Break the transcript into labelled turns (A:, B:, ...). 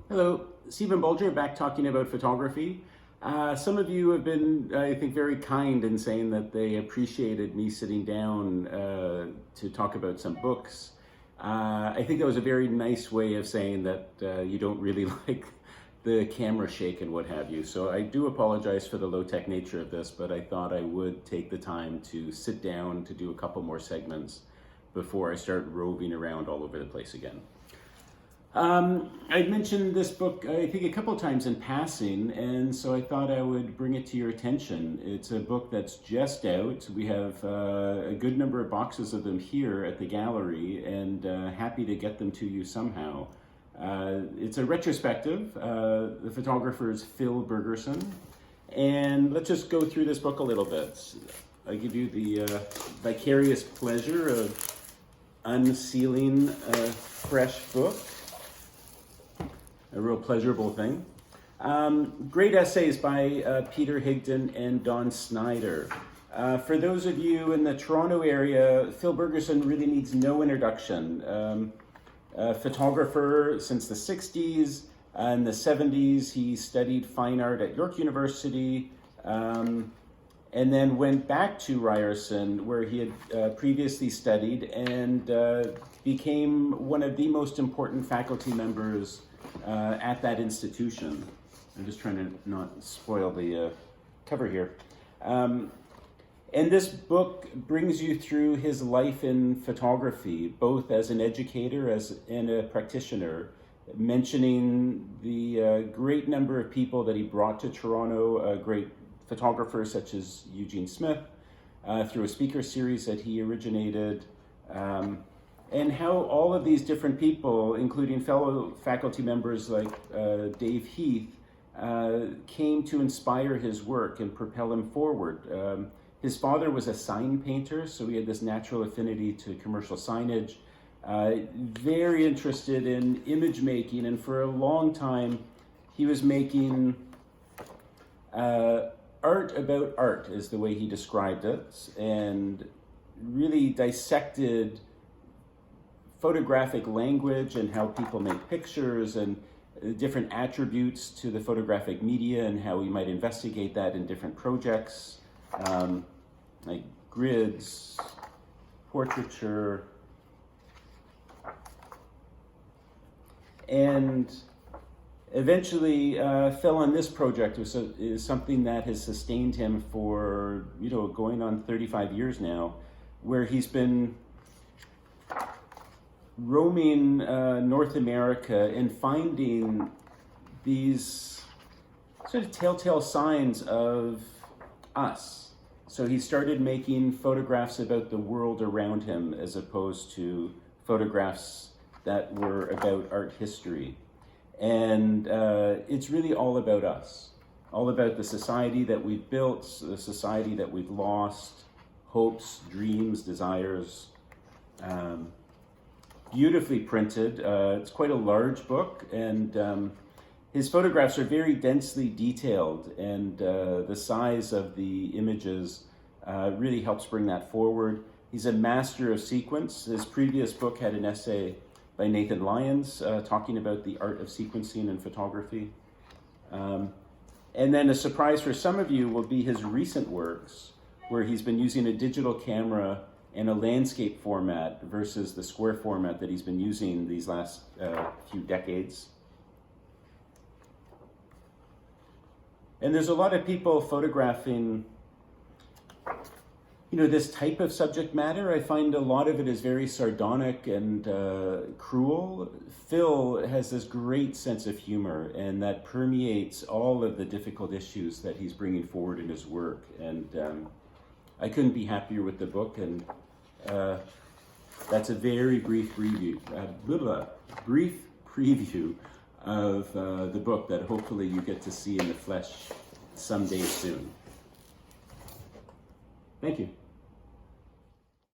A: Hello, Stephen Bulger back talking about photography. Some of you have been, I think, very kind in saying that they appreciated me sitting down to talk about some books. I think that was a very nice way of saying that you don't really like the camera shake and what have you. So I do apologize for the low-tech nature of this, but I thought I would take the time to sit down to do a couple more segments before I start roving around all over the place again. I'd mentioned this book, I think, a couple of times in passing, and so I thought I would bring it to your attention. It's a book that's just out. We have a good number of boxes of them here at the gallery, and happy to get them to you somehow. It's a retrospective. The photographer is Phil Bergerson, and let's just go through this book a little bit. I give you the vicarious pleasure of unsealing a fresh book. A real pleasurable thing. Great essays by Peter Higdon and Don Snyder. For those of you in the Toronto area, Phil Bergerson really needs no introduction. A photographer since the 60s. In the 70s, he studied fine art at York University, and then went back to Ryerson, where he had previously studied, and became one of the most important faculty members at that institution. I'm just trying to not spoil the cover here. And this book brings you through his life in photography, both as an educator and a practitioner, mentioning the great number of people that he brought to Toronto, great photographers such as Eugene Smith, through a speaker series that he originated, and how all of these different people, including fellow faculty members like Dave Heath, came to inspire his work and propel him forward. His father was a sign painter, so he had this natural affinity to commercial signage. Very interested in image making, and for a long time he was making art about art, is the way he described it, and really dissected photographic language and how people make pictures and different attributes to the photographic media and how we might investigate that in different projects, like grids, portraiture, and eventually fell on this project, which is something that has sustained him for, going on 35 years now, where he's been roaming North America and finding these sort of telltale signs of us. So he started making photographs about the world around him as opposed to photographs that were about art history. And it's really all about us, all about the society that we've built, the society that we've lost, hopes, dreams, desires. Beautifully printed. It's quite a large book, and his photographs are very densely detailed, and the size of the images really helps bring that forward. He's a master of sequence. His previous book had an essay by Nathan Lyons talking about the art of sequencing in photography. And then a surprise for some of you will be his recent works, where he's been using a digital camera and a landscape format versus the square format that he's been using these last few decades. And there's a lot of people photographing, this type of subject matter. I find a lot of it is very sardonic and cruel. Phil has this great sense of humor, and that permeates all of the difficult issues that he's bringing forward in his work. And I couldn't be happier with the book, and that's a very brief preview of the book that hopefully you get to see in the flesh someday soon. Thank you.